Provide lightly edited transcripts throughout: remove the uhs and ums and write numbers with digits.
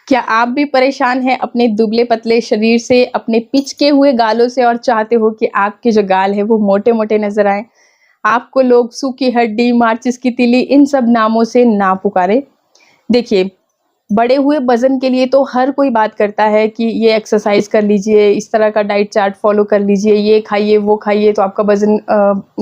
क्या आप भी परेशान हैं अपने दुबले-पतले शरीर से, अपने पिचके हुए गालों से और चाहते हो कि आपके जो गाल हैं वो मोटे-मोटे नज़र आएँ? आपको लोग सूखी हड्डी, माचिस की तीली इन सब नामों से ना पुकारें। देखिए, बढ़े हुए वज़न के लिए तो हर कोई बात करता है कि ये एक्सरसाइज़ कर लीजिए, इस तरह का डाइट चार्ट फ़ॉलो कर लीजिए, ये खाइए, वो खाइए तो आपका वज़न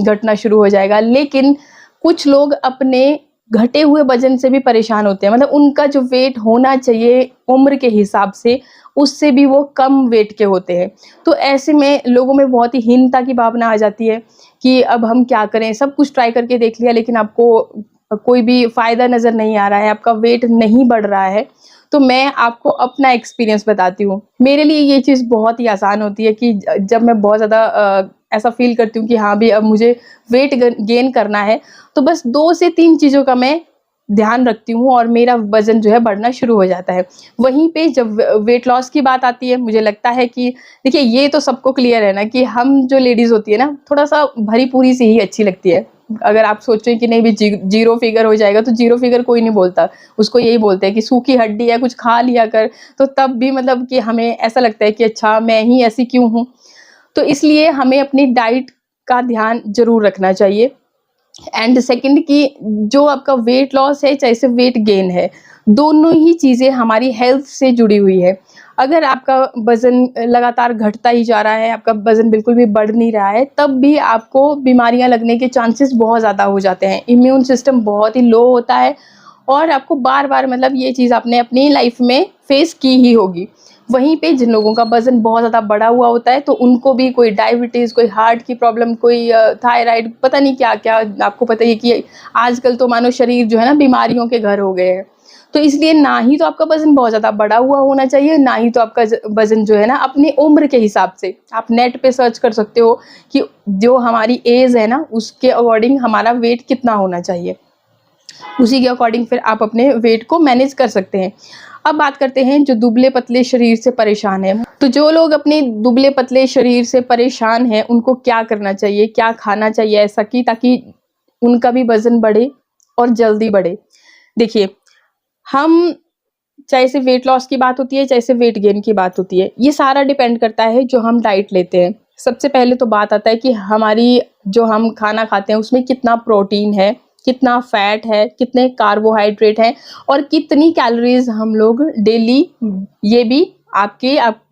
घटना शुरू हो जाएगा। लेकिन कुछ लोग अपने घटे हुए वज़न से भी परेशान होते हैं। मतलब उनका जो वेट होना चाहिए उम्र के हिसाब से, उससे भी वो कम वेट के होते हैं। तो ऐसे में लोगों में बहुत ही हीनता की भावना आ जाती है कि अब हम क्या करें? सब कुछ ट्राई करके देख लिया लेकिन आपको कोई भी फ़ायदा नज़र नहीं आ रहा है, आपका वेट नहीं बढ़ रहा है। तो मैं आपको अपना एक्सपीरियंस बताती हूँ। मेरे लिए ये चीज़ बहुत ही आसान होती है कि जब मैं बहुत ज़्यादा ऐसा फ़ील करती हूँ कि हाँ, अभी अब मुझे वेट गेन करना है, तो बस 2 से 3 चीज़ों का मैं ध्यान रखती हूँ और मेरा वज़न जो है बढ़ना शुरू हो जाता है। वहीं पे जब वेट लॉस की बात आती है, मुझे लगता है कि देखिए ये तो सबको क्लियर है ना कि हम जो लेडीज़ होती है ना, थोड़ा-सा भरी-पूरी सी ही अच्छी लगती है। अगर आप सोचें कि नहीं भी ज़ीरो फिगर हो जाएगा, तो ज़ीरो फिगर कोई नहीं बोलता। उसको यही बोलते हैं कि सूखी हड्डी है, कुछ खा लिया कर। तो तब भी मतलब कि हमें ऐसा लगता है कि अच्छा मैं ही ऐसी क्यों हूँ? तो इसलिए हमें अपनी डाइट का ध्यान ज़रूर रखना चाहिए। एंड सेकंड कि जो आपका वेट लॉस है चाहे से वेट गेन है, दोनों ही चीज़ें हमारी हेल्थ से जुड़ी हुई है। अगर आपका वज़न लगातार घटता ही जा रहा है, आपका वज़न बिल्कुल भी बढ़ नहीं रहा है, तब भी आपको बीमारियाँ लगने के चांसेस बहुत ज़्यादा हो जाते हैं। इम्यून सिस्टम बहुत ही लो होता है और आपको बार-बार मतलब ये चीज़ आपने अपनी लाइफ में फेस की ही होगी। वहीं पे जिन लोगों का वज़न बहुत ज़्यादा बढ़ा हुआ होता है, तो उनको भी कोई डायबिटीज़, कोई हार्ट की प्रॉब्लम, कोई थायराइड, पता नहीं क्या-क्या। आपको पता ही है कि आजकल तो मानो शरीर जो है ना बीमारियों के घर हो गए हैं। तो इसलिए ना ही तो आपका वज़न बहुत ज़्यादा बढ़ा हुआ होना चाहिए, ना ही तो आपका वज़न जो है ना अपनी उम्र के हिसाब से। आप नेट पे सर्च कर सकते हो कि जो हमारी ऐज है ना, उसके अकॉर्डिंग हमारा वेट कितना होना चाहिए। उसी के अकॉर्डिंग फिर आप अपने वेट को मैनेज कर सकते हैं। अब बात करते हैं जो दुबले-पतले शरीर से परेशान हैं। तो जो लोग अपने दुबले-पतले शरीर से परेशान हैं, उनको क्या करना चाहिए? क्या खाना चाहिए ऐसा कि ताकि उनका भी वज़न बढ़े और जल्दी बढ़े? देखिए, हम चाहे से वेट लॉस की बात होती है, चाहे से वेट गेन की बात होती है, ये सारा डिपेंड करता है जो हम डाइट लेते हैं। सबसे पहले तो बात आता है कि हमारी जो हम खाना खाते हैं उसमें कितना प्रोटीन है, कितना फैट है, कितने कार्बोहाइड्रेट हैं और कितनी कैलोरीज़ हम लोग डेली, ये भी आप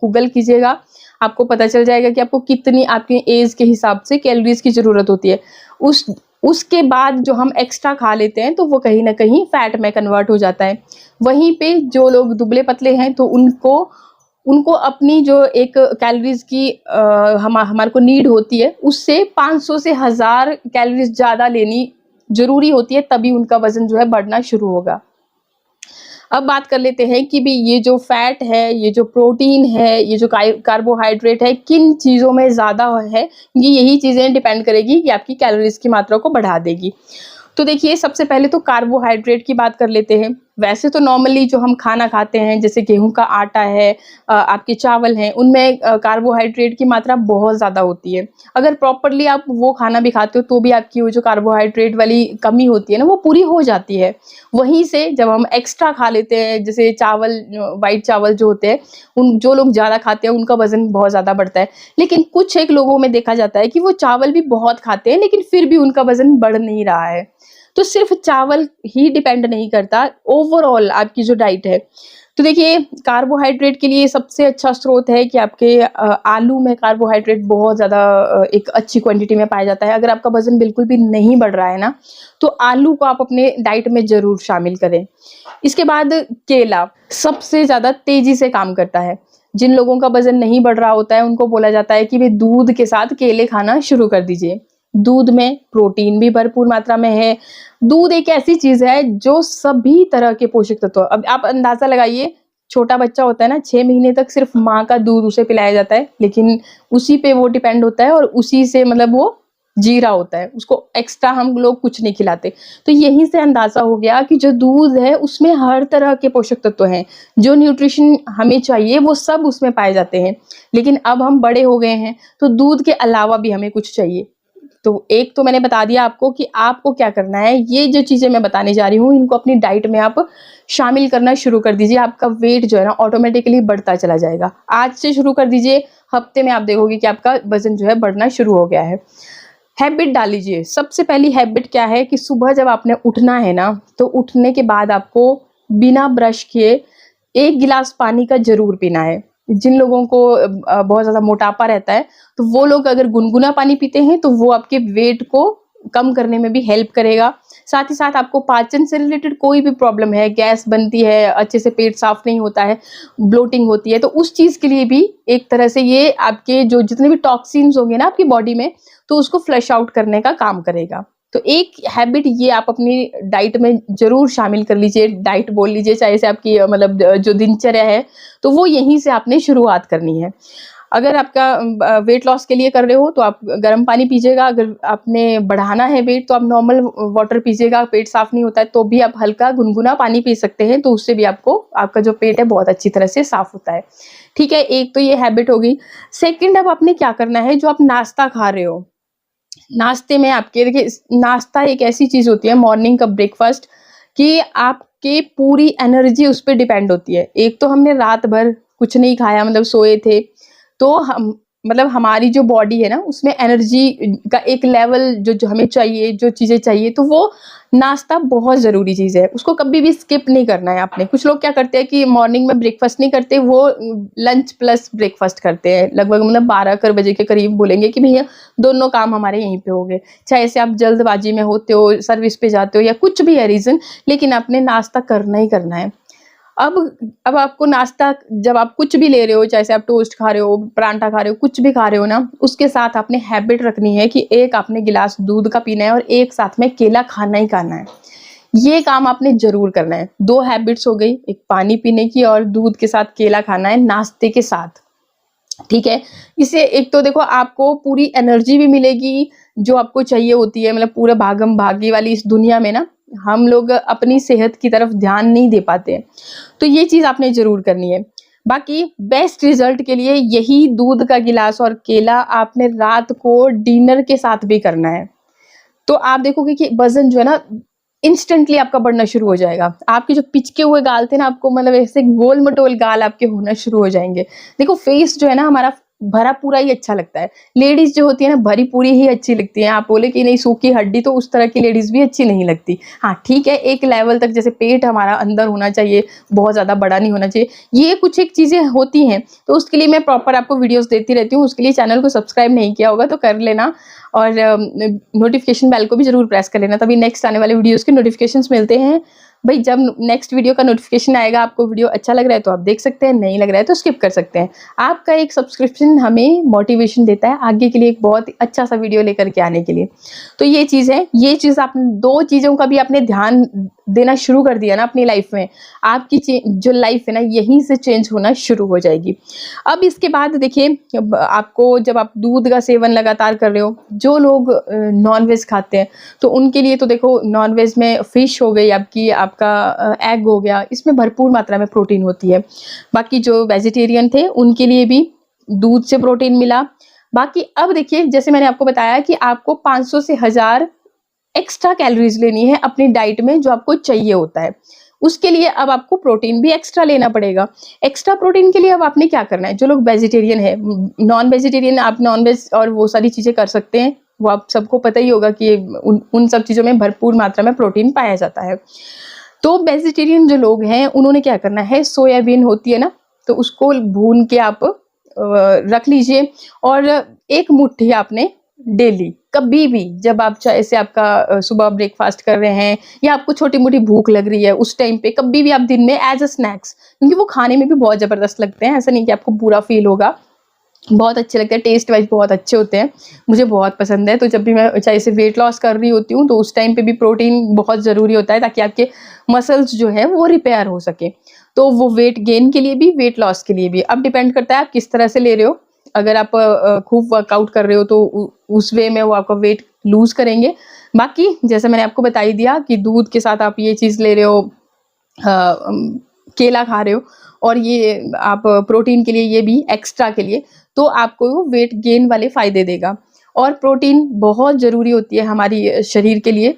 गूगल कीजिएगा, आपको पता चल जाएगा कि आपको कितनी आपकी ऐज के हिसाब से कैलोरीज़ की ज़रूरत होती है। उस उसके बाद जो हम एक्स्ट्रा खा लेते हैं तो वो कहीं न कहीं फैट में कन्वर्ट हो जाता है। वहीं पे जो लोग दुबले-पतले हैं तो उनको उनको अपनी जो एक कैलोरीज़ की हमारे को नीड होती है, उससे 500 से 1000 कैलोरीज़ ज़्यादा लेनी ज़रूरी होती है, तभी उनका वज़न जो है बढ़ना शुरू होगा। अब बात कर लेते हैं कि भई ये जो फैट है, ये जो प्रोटीन है, ये जो कार्बोहाइड्रेट है, किन चीज़ों में ज़्यादा है, ये यही चीज़ें डिपेंड करेगी कि आपकी कैलोरीज़ की मात्रा को बढ़ा देगी। तो देखिए सबसे पहले तो कार्बोहाइड्रेट की बात कर लेते हैं। वैसे तो नॉर्मली जो हम खाना खाते हैं जैसे गेहूँ का आटा है, आपके चावल हैं, उनमें कार्बोहाइड्रेट की मात्रा बहुत ज़्यादा होती है। अगर प्रॉपरली आप वो खाना भी खाते हो तो भी आपकी वो जो कार्बोहाइड्रेट वाली कमी होती है ना वो पूरी हो जाती है। वहीं से जब हम एक्स्ट्रा खा लेते हैं जैसे चावल, व्हाइट चावल जो होते हैं, उन जो लोग ज़्यादा खाते हैं उनका वज़न बहुत ज़्यादा बढ़ता है। लेकिन कुछ एक लोगों में देखा जाता है कि वो चावल भी बहुत खाते हैं लेकिन फिर भी उनका वज़न बढ़ नहीं रहा है। तो सिर्फ़ चावल ही डिपेंड नहीं करता, ओवरऑल आपकी जो डाइट है। तो देखिए कार्बोहाइड्रेट के लिए सबसे अच्छा स्रोत है कि आपके आलू में कार्बोहाइड्रेट बहुत ज़्यादा एक अच्छी क्वांटिटी में पाया जाता है। अगर आपका वज़न बिल्कुल भी नहीं बढ़ रहा है ना, तो आलू को आप अपने डाइट में ज़रूर शामिल करें। इसके बाद केला सबसे ज़्यादा तेज़ी से काम करता है। जिन लोगों का वज़न नहीं बढ़ रहा होता है, उनको बोला जाता है कि भई दूध के साथ केले खाना शुरू कर दीजिए। दूध में प्रोटीन भी भरपूर मात्रा में है। दूध एक ऐसी चीज़ है जो सभी तरह के पोषक तत्व, अब आप अंदाज़ा लगाइए, छोटा बच्चा होता है ना 6 महीने तक सिर्फ़ माँ का दूध उसे पिलाया जाता है, लेकिन उसी पे वो डिपेंड होता है और उसी से मतलब वो जी रहा होता है, उसको एक्स्ट्रा हम लोग कुछ नहीं खिलाते। तो यहीं से अंदाज़ा हो गया कि जो दूध है उसमें हर तरह के पोषक तत्व हैं, जो न्यूट्रिशन हमें चाहिए वो सब उसमें पाए जाते हैं। लेकिन अब हम बड़े हो गए हैं, तो दूध के अलावा भी हमें कुछ चाहिए। तो एक तो मैंने बता दिया आपको कि आपको क्या करना है। ये जो चीज़ें मैं बताने जा रही हूँ इनको अपनी डाइट में आप शामिल करना शुरू कर दीजिए। आपका वेट जो है ना ऑटोमेटिकली बढ़ता चला जाएगा। आज से शुरू कर दीजिए, हफ्ते में आप देखोगे कि आपका वज़न जो है बढ़ना शुरू हो गया है। हैबिट डाल लीजिए। सबसे पहली हैबिट क्या है कि सुबह जब आपने उठना है ना, तो उठने के बाद आपको बिना ब्रश किए 1 गिलास पानी का ज़रूर पीना है। जिन लोगों को बहुत ज़्यादा मोटापा रहता है, तो वो लोग अगर गुनगुना पानी पीते हैं, तो वो आपके वेट को कम करने में भी हेल्प करेगा। साथ ही साथ आपको पाचन से रिलेटेड कोई भी प्रॉब्लम है, गैस बनती है, अच्छे से पेट साफ नहीं होता है, ब्लोटिंग होती है, तो उस चीज़ के लिए भी एक तरह से ये आपके जो जितने भी टॉक्सिन्स होंगे ना आपकी बॉडी में, तो उसको फ्लश आउट करने का काम करेगा। तो एक हैबिट ये आप अपनी डाइट में ज़रूर शामिल कर लीजिए। डाइट बोल लीजिए, चाहे से आपकी मतलब जो दिनचर्या है, तो वो यहीं से आपने शुरुआत करनी है। अगर आपका वेट लॉस के लिए कर रहे हो तो आप गर्म पानी पीजिएगा। अगर आपने बढ़ाना है वेट तो आप नॉर्मल वाटर पीजिएगा। पेट साफ नहीं होता है तो भी आप हल्का गुनगुना पानी पी सकते हैं, तो उससे भी आपको आपका जो पेट है बहुत अच्छी तरह से साफ होता है। ठीक है, एक तो ये हैबिट हो गई। सेकंड, अब आपने क्या करना है, जो आप नाश्ता खा रहे हो, नाश्ते में आपके देखिए नाश्ता एक ऐसी चीज़ होती है, मॉर्निंग का ब्रेकफास्ट, कि आपके पूरी एनर्जी उस पे डिपेंड होती है। एक तो हमने रात भर कुछ नहीं खाया, मतलब सोए थे, तो हम मतलब हमारी जो बॉडी है ना उसमें एनर्जी का एक लेवल जो हमें चाहिए, जो चीज़ें चाहिए, तो वो नाश्ता बहुत ज़रूरी चीज़ है, उसको कभी भी स्किप नहीं करना है आपने। कुछ लोग क्या करते हैं कि मॉर्निंग में ब्रेकफास्ट नहीं करते, वो लंच प्लस ब्रेकफास्ट करते हैं। लगभग मतलब 12 बजे के करीब बोलेंगे कि भैया दोनों काम हमारे यहीं पे हो गए। चाहे से आप जल्दबाजी में होते हो, सर्विस पे जाते हो, या कुछ भी है रीज़न, लेकिन आपने नाश्ता करना ही करना है। अब अब आपको नाश्ता जब आप कुछ भी ले रहे हो, चाहे से आप टोस्ट खा रहे हो, पराठा खा रहे हो, कुछ भी खा रहे हो ना, उसके साथ आपने हैबिट रखनी है कि एक आपने गिलास दूध का पीना है और एक साथ में केला खाना ही खाना है। ये काम आपने ज़रूर करना है। 2 हैबिट्स हो गई, एक पानी पीने की और दूध के साथ केला खाना है नाश्ते के साथ। ठीक है? इससे एक तो देखो आपको पूरी एनर्जी भी मिलेगी जो आपको चाहिए होती है। मतलब पूरा भागम-भागी वाली इस दुनिया में ना हम लोग अपनी सेहत की तरफ ध्यान नहीं दे पाते हैं। तो ये चीज़ आपने ज़रूर करनी है। बाकी बेस्ट रिज़ल्ट के लिए यही दूध का गिलास और केला आपने रात को डिनर के साथ भी करना है। तो आप देखोगे कि वज़न जो है ना इंस्टेंटली आपका बढ़ना शुरू हो जाएगा। आपके जो पिचके हुए गाल थे ना, आपको मतलब ऐसे गोल-मटोल गाल आपके होना शुरू हो जाएँगे। देखो फेस जो है ना हमारा भरा पूरा ही अच्छा लगता है। लेडीज़ जो होती है ना भरी पूरी ही अच्छी लगती हैं। आप बोले कि नहीं सूखी हड्डी, तो उस तरह की लेडीज़ भी अच्छी नहीं लगती। हाँ, ठीक है, एक लेवल तक जैसे पेट हमारा अंदर होना चाहिए, बहुत ज़्यादा बड़ा नहीं होना चाहिए। ये कुछ एक चीज़ें होती हैं, तो उसके लिए मैं प्रॉपर आपको वीडियोज़ देती रहती हूँ। उसके लिए चैनल को सब्सक्राइब नहीं किया होगा तो कर लेना, और नोटिफ़िकेशन बेल को भी ज़रूर प्रेस कर लेना, तभी नेक्स्ट आने वाले वीडियोज़ के नोटिफ़िकेशंस मिलते हैं। भई जब नेक्स्ट वीडियो का नोटिफ़िकेशन आएगा, आपको वीडियो अच्छा लग रहा है तो आप देख सकते हैं, नहीं लग रहा है तो स्किप कर सकते हैं। आपका एक सब्सक्रिप्शन हमें मोटिवेशन देता है आगे के लिए एक बहुत अच्छा-सा वीडियो लेकर के आने के लिए। तो ये चीज़ है, ये चीज़ आप 2 चीज़ों का भी आपने ध्यान देना शुरू कर दिया ना अपनी लाइफ़ में, आपकी जो लाइफ़ है ना यहीं से चेंज होना शुरू हो जाएगी। अब इसके बाद देखिए, अब आपको जब आप दूध का सेवन लगातार कर रहे हो, जो लोग नॉन-वेज खाते हैं, तो उनके लिए तो देखो नॉन-वेज में फ़िश हो गई आपकी, आपका एग हो गया, इसमें भरपूर मात्रा में प्रोटीन होती है। बाकी जो वेजिटेरियन थे, उनके लिए भी दूध से प्रोटीन मिला। बाकी अब देखिए, जैसे मैंने आपको बताया कि आपको 500 से 1000 एक्स्ट्रा कैलोरीज़ लेनी है अपनी डाइट में, जो आपको चाहिए होता है। उसके लिए अब आपको प्रोटीन भी एक्स्ट्रा लेना पड़ेगा। एक्स्ट्रा प्रोटीन के लिए अब आपने क्या करना है, जो लोग वेजिटेरियन है, नॉन वेजिटेरियन आप नॉन-वेज और वो सारी चीज़ें कर सकते हैं। वो आप सबको पता ही होगा कि उन सब चीज़ों में भरपूर मात्रा में प्रोटीन पाया जाता है। तो वेजिटेरियन जो लोग हैं, उन्होंने क्या करना है, सोयाबीन होती है ना, तो उसको भून के आप रख लीजिए, और एक मुट्ठी आपने डेली कभी भी, जब आप चाहे से आपका सुबह ब्रेकफास्ट कर रहे हैं या आपको छोटी-मोटी भूख लग रही है, उस टाइम पे कभी भी आप दिन में एज़ अ स्नैक्स, क्योंकि वो खाने में भी बहुत ज़बरदस्त लगते हैं, ऐसा नहीं कि आपको बुरा फ़ील होगा। बहुत अच्छे लगते हैं, टेस्ट वाइज़ बहुत अच्छे होते हैं, मुझे बहुत पसंद है। तो जब भी मैं चाहे से वेट लॉस कर रही होती हूँ, तो उस टाइम पे भी प्रोटीन बहुत ज़रूरी होता है, ताकि आपके मसल्स जो है वो रिपेयर हो सके। तो वो वेट गेन के लिए भी, वेट लॉस के लिए भी। अब डिपेंड करता है आप किस तरह से ले रहे हो। अगर आप खूब वर्कआउट कर रहे हो तो उस वे में वो आपका वेट लूज़ करेंगे। बाकी जैसे मैंने आपको बता ही दिया कि दूध के साथ आप ये चीज़ ले रहे हो, केला खा रहे हो, और ये आप प्रोटीन के लिए, ये भी एक्स्ट्रा के लिए, तो आपको वो वेट गेन वाले फ़ायदे देगा। और प्रोटीन बहुत ज़रूरी होती है हमारी शरीर के लिए।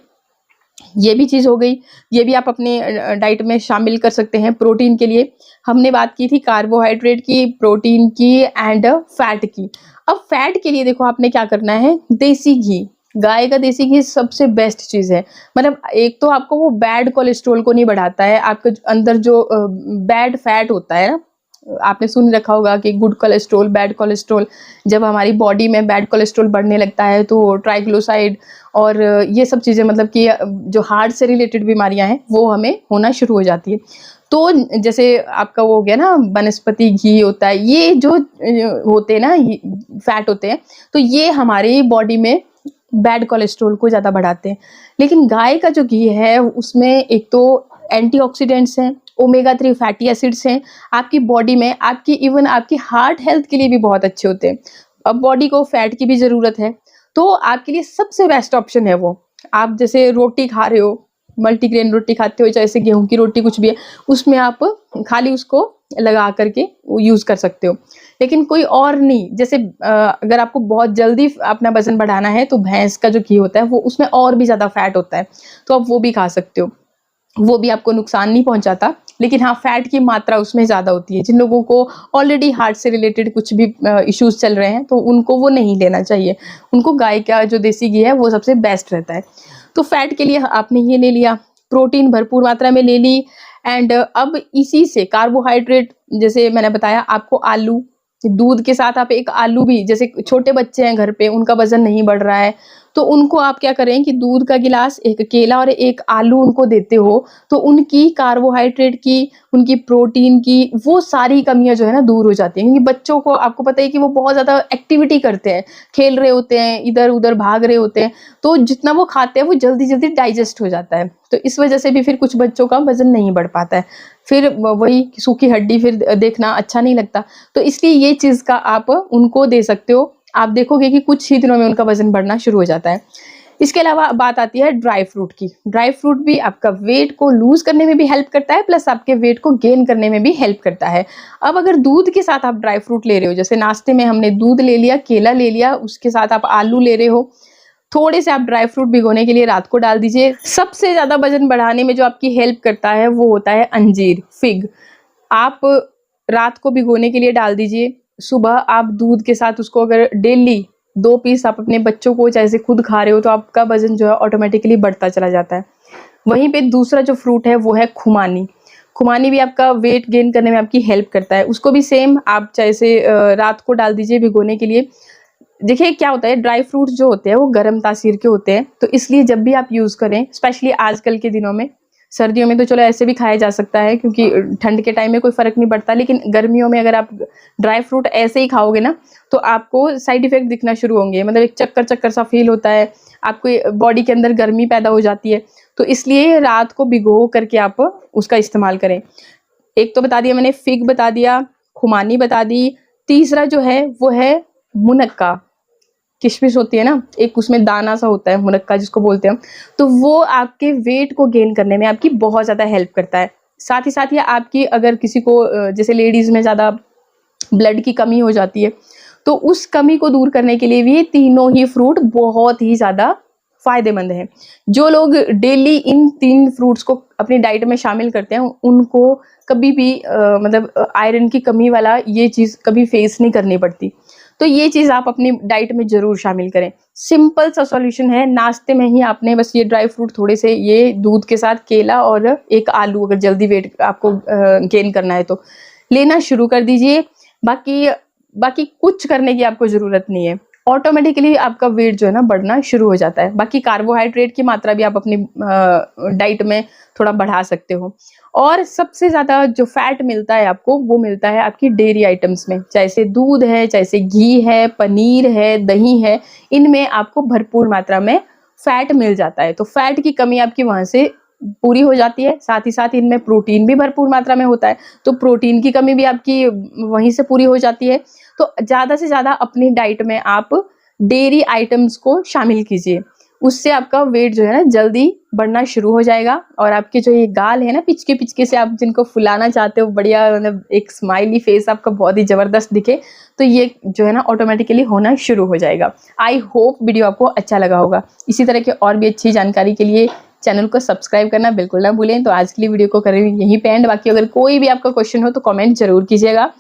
ये भी चीज़ हो गई, ये भी आप अपने डाइट में शामिल कर सकते हैं प्रोटीन के लिए। हमने बात की थी कार्बोहाइड्रेट की, प्रोटीन की एंड फैट की। अब फैट के लिए देखो आपने क्या करना है, देसी घी, गाय का देसी घी सबसे बेस्ट चीज़ है। मतलब एक तो आपको वो बैड कोलेस्ट्रॉल को नहीं बढ़ाता है, आपके अंदर जो बैड फैट होता है ना, आपने सुन रखा होगा कि गुड कोलेस्ट्रॉल, बैड कोलेस्ट्रॉल। जब हमारी बॉडी में बैड कोलेस्ट्रॉल बढ़ने लगता है तो ट्राइग्लिसराइड और ये सब चीज़ें, मतलब कि जो हार्ट से रिलेटेड बीमारियां हैं वो हमें होना शुरू हो जाती है। तो जैसे आपका वो हो गया ना, वनस्पति घी होता है, ये जो होते हैं ना, फैट होते हैं, तो ये हमारी बॉडी में बैड कोलेस्ट्रॉल को ज़्यादा बढ़ाते हैं। लेकिन गाय का जो घी है उसमें एक तो एंटीऑक्सीडेंट्स हैं, ओमेगा 3 फैटी एसिड्स हैं, आपकी बॉडी में आपकी इवन आपकी हार्ट हेल्थ के लिए भी बहुत अच्छे होते हैं। अब बॉडी को फैट की भी ज़रूरत है, तो आपके लिए सबसे बेस्ट ऑप्शन है वो। आप जैसे रोटी खा रहे हो, मल्टीग्रेन रोटी खाते हो, जैसे गेहूं की रोटी कुछ भी है, उसमें आप खाली उसको लगा करके यूज़ कर सकते हो, लेकिन कोई और नहीं। जैसे अगर आपको बहुत जल्दी अपना वजन बढ़ाना है तो भैंस का जो घी होता है वो, उसमें और भी ज़्यादा फैट होता है, तो आप वो भी खा सकते हो। वो भी आपको नुकसान नहीं पहुंचाता, लेकिन हाँ फैट की मात्रा उसमें ज़्यादा होती है। जिन लोगों को ऑलरेडी हार्ट से रिलेटेड कुछ भी इश्यूज चल रहे हैं तो उनको वो नहीं लेना चाहिए, उनको गाय का जो देसी घी है वो सबसे बेस्ट रहता है। तो फैट के लिए आपने ये ले लिया, प्रोटीन भरपूर मात्रा में ले ली, एंड अब इसी से कार्बोहाइड्रेट, जैसे मैंने बताया आपको, आलू, दूध के साथ आप एक आलू भी, जैसे छोटे बच्चे हैं घर पे, उनका वजन नहीं बढ़ रहा है, तो उनको आप क्या करें कि दूध का गिलास, एक केला और एक आलू उनको देते हो, तो उनकी कार्बोहाइड्रेट की, उनकी प्रोटीन की वो सारी कमियां जो है ना दूर हो जाती हैं। क्योंकि बच्चों को आपको पता है कि वो बहुत ज़्यादा एक्टिविटी करते हैं, खेल रहे होते हैं, इधर उधर भाग रहे होते हैं, तो जितना वो खाते हैं वो जल्दी जल्दी डाइजेस्ट हो जाता है, तो इस वजह से भी फिर कुछ बच्चों का वजन नहीं बढ़ पाता है, फिर वही सूखी हड्डी फिर देखना अच्छा नहीं लगता। तो इसलिए ये चीज़ का आप उनको दे सकते हो, आप देखोगे कि कुछ ही दिनों में उनका वजन बढ़ना शुरू हो जाता है। इसके अलावा बात आती है ड्राई फ्रूट की। ड्राई फ्रूट भी आपका वेट को लूज करने में भी हेल्प करता है, प्लस आपके वेट को गेन करने में भी हेल्प करता है। अब अगर दूध के साथ आप ड्राई फ्रूट ले रहे हो, जैसे नाश्ते में हमने दूध ले लिया, केला ले लिया, उसके साथ आप आलू ले रहे हो, थोड़े से आप ड्राई फ्रूट भिगोने के लिए रात को डाल दीजिए। सबसे ज्यादा वजन बढ़ाने में जो आपकी हेल्प करता है वो होता है अंजीर, फिग। आप रात को भिगोने के लिए डाल दीजिए, सुबह आप दूध के साथ उसको अगर डेली 2 पीस आप अपने बच्चों को जैसे खुद खा रहे हो, तो आपका वजन जो है ऑटोमेटिकली बढ़ता चला जाता है। वहीं पे दूसरा जो फ्रूट है वो है खुमानी। खुमानी भी आपका वेट गेन करने में आपकी हेल्प करता है, उसको भी सेम आप जैसे रात को डाल दीजिए भिगोने के लिए। देखिए क्या होता है, ड्राई फ्रूट्स जो होते हैं वो गर्म तासीर के होते हैं, तो इसलिए जब भी आप यूज़ करें, स्पेशली आजकल के दिनों में, सर्दियों में तो चलो ऐसे भी खाया जा सकता है क्योंकि ठंड के टाइम में कोई फ़र्क नहीं पड़ता, लेकिन गर्मियों में अगर आप ड्राई फ्रूट ऐसे ही खाओगे ना तो आपको साइड इफ़ेक्ट दिखना शुरू होंगे, मतलब एक चक्कर चक्कर सा फील होता है, आपको बॉडी के अंदर गर्मी पैदा हो जाती है। तो इसलिए रात को भिगो करके आप उसका इस्तेमाल करें। एक तो बता दिया मैंने, फिग बता दिया, खुमानी बता दी, तीसरा जो है वो है मुनक्का। किशमिश होती है ना, एक उसमें दाना सा होता है मुनक्का जिसको बोलते हैं, तो वो आपके वेट को गेन करने में आपकी बहुत ज़्यादा हेल्प करता है। साथ ही साथ ये आपकी, अगर किसी को जैसे लेडीज़ में ज़्यादा ब्लड की कमी हो जाती है, तो उस कमी को दूर करने के लिए भी ये तीनों ही फ्रूट बहुत ही ज़्यादा फ़ायदेमंद हैं। जो लोग डेली इन 3 फ्रूट्स को अपनी डाइट में शामिल करते हैं, उनको कभी भी मतलब आयरन की कमी वाला ये चीज़ कभी फेस नहीं करनी पड़ती। तो ये चीज़ आप अपनी डाइट में ज़रूर शामिल करें। सिंपल सा सॉल्यूशन है, नाश्ते में ही आपने बस ये ड्राई फ्रूट थोड़े से, ये दूध के साथ केला और एक आलू, अगर जल्दी वेट आपको गेन करना है तो लेना शुरू कर दीजिए। बाकी कुछ करने की आपको ज़रूरत नहीं है, ऑटोमेटिकली आपका वेट जो है ना बढ़ना शुरू हो जाता है। बाकी कार्बोहाइड्रेट की मात्रा भी आप अपनी डाइट में थोड़ा बढ़ा सकते हो। और सबसे ज़्यादा जो फैट मिलता है आपको, वो मिलता है आपकी डेयरी आइटम्स में, चाहे से दूध है, चाहे से घी है, पनीर है, दही है, इनमें आपको भरपूर मात्रा में फैट मिल जाता है। तो फैट की कमी आपकी वहाँ से पूरी हो जाती है। साथ ही साथ इनमें प्रोटीन भी भरपूर मात्रा में होता है, तो प्रोटीन की कमी भी आपकी वहीं से पूरी हो जाती है। तो ज़्यादा से ज़्यादा अपनी डाइट में आप डेयरी आइटम्स को शामिल कीजिए। उससे आपका वेट जो है ना जल्दी बढ़ना शुरू हो जाएगा। और आपके जो ये गाल है ना पिचके से आप जिनको फुलाना चाहते हो, बढ़िया मतलब एक स्माइली फेस आपका बहुत ही ज़बरदस्त दिखे, तो ये जो है ना ऑटोमेटिकली होना शुरू हो जाएगा। आई होप वीडियो आपको अच्छा लगा होगा। इसी तरह के और भी अच्छी जानकारी के लिए चैनल को सब्सक्राइब करना बिल्कुल ना भूलें। तो आज के लिए वीडियो को करें यहीं पे एंड। बाकी अगर कोई भी आपका क्वेश्चन हो तो कमेंट जरूर कीजिएगा।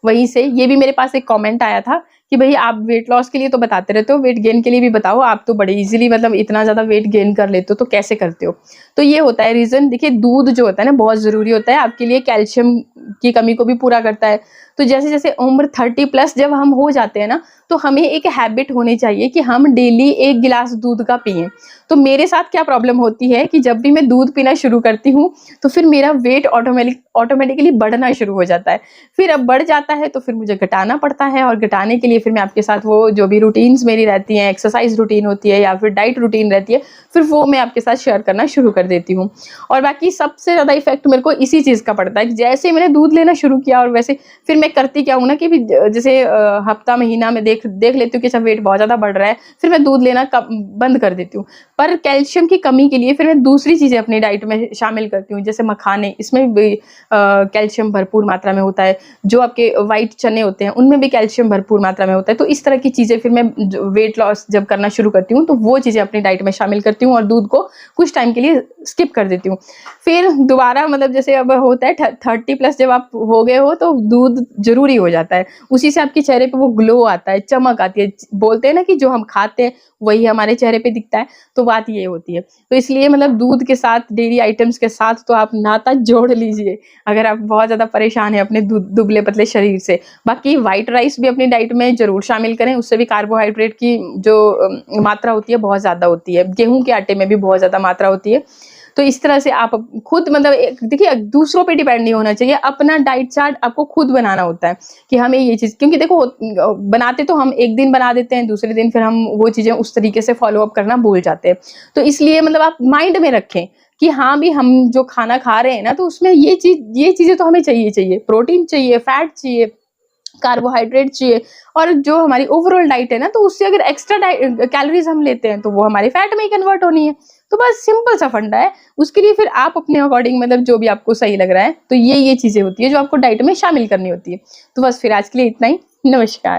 वहीं से ये भी मेरे पास एक कमेंट आया था कि भाई आप वेट लॉस के लिए तो बताते रहते हो, वेट गेन के लिए भी बताओ, आप तो बड़े इजीली मतलब इतना ज़्यादा वेट गेन कर लेते हो, तो कैसे करते हो? तो ये होता है रीज़न, देखिए दूध जो होता है ना बहुत ज़रूरी होता है आपके लिए, कैल्शियम की कमी को भी पूरा करता है। तो जैसे जैसे उम्र 30+ जब हम हो जाते हैं ना, तो हमें एक हैबिट होनी चाहिए कि हम डेली 1 गिलास दूध का पिएं। तो मेरे साथ क्या प्रॉब्लम होती है कि जब भी मैं दूध पीना शुरू करती हूँ, तो फिर मेरा वेट ऑटोमेटिकली बढ़ना शुरू हो जाता है। फिर अब बढ़ जाता है तो फिर मुझे घटाना पड़ता है, और घटाने के लिए फिर मैं आपके साथ वो जो भी रूटीन्स मेरी रहती हैं, एक्सरसाइज रूटीन होती है या फिर डाइट रूटीन रहती है, फिर वो मैं आपके साथ शेयर करना शुरू कर देती हूँ। और बाकी सबसे ज़्यादा इफेक्ट मेरे को इसी चीज़ का पड़ता है कि जैसे ही मैंने दूध लेना शुरू किया, और वैसे फिर मैं करती क्या हूँ ना कि जैसे हफ्ता महीना में देख लेती हूँ कि अच्छा वेट बहुत ज़्यादा बढ़ रहा है, फिर मैं दूध लेना बंद कर देती हूँ। पर कैल्शियम की कमी के लिए फिर मैं दूसरी चीज़ें अपनी डाइट में शामिल करती हूँ, जैसे मखाने, इसमें भी कैल्शियम भरपूर मात्रा में होता है। जो आपके वाइट चने होते हैं उनमें भी कैल्शियम भरपूर मात्रा में होता है। तो इस तरह की चीज़ें फिर मैं वेट लॉस जब करना शुरू करती हूँ तो वो चीज़ें अपनी डाइट में शामिल करती हूँ, और दूध को कुछ टाइम के लिए स्किप कर देती हूँ। फिर दोबारा मतलब जैसे अब होता है 30+ जब आप हो गए हो तो दूध जरूरी हो जाता है। उसी से आपके चेहरे पे वो ग्लो आता है, चमक आती है। बोलते हैं ना कि जो हम खाते हैं वही हमारे चेहरे पे दिखता है, तो बात ये होती है। तो इसलिए मतलब दूध के साथ, डेयरी आइटम्स के साथ तो आप नाता जोड़ लीजिए अगर आप बहुत ज़्यादा परेशान हैं अपने दुबले पतले शरीर से। बाकी व्हाइट राइस भी अपनी डाइट में ज़रूर शामिल करें, उससे भी कार्बोहाइड्रेट की जो मात्रा होती है बहुत ज़्यादा होती है। गेहूँ के आटे में भी बहुत ज़्यादा मात्रा होती है। तो इस तरह से आप खुद मतलब देखिए दूसरों पे डिपेंड नहीं होना चाहिए, अपना डाइट चार्ट आपको खुद बनाना होता है कि हमें ये चीज़, क्योंकि देखो बनाते तो हम एक दिन बना देते हैं, दूसरे दिन फिर हम वो चीज़ें उस तरीके से फॉलो अप करना भूल जाते हैं। तो इसलिए मतलब आप माइंड में रखें कि हाँ भी हम जो खाना खा रहे हैं ना, तो उसमें ये चीज़ें तो हमें चाहिए, प्रोटीन चाहिए, फैट चाहिए, कार्बोहाइड्रेट चाहिए, और जो हमारी ओवरऑल डाइट है ना, तो उससे अगर एक्स्ट्रा कैलोरीज हम लेते हैं तो वो हमारे फैट में ही कन्वर्ट होनी है। तो बस सिंपल सा फंडा है। उसके लिए फिर आप अपने अकॉर्डिंग मतलब जो भी आपको सही लग रहा है, तो ये चीजें होती है जो आपको डाइट में शामिल करनी होती है। तो बस फिर आज के लिए इतना ही। नमस्कार।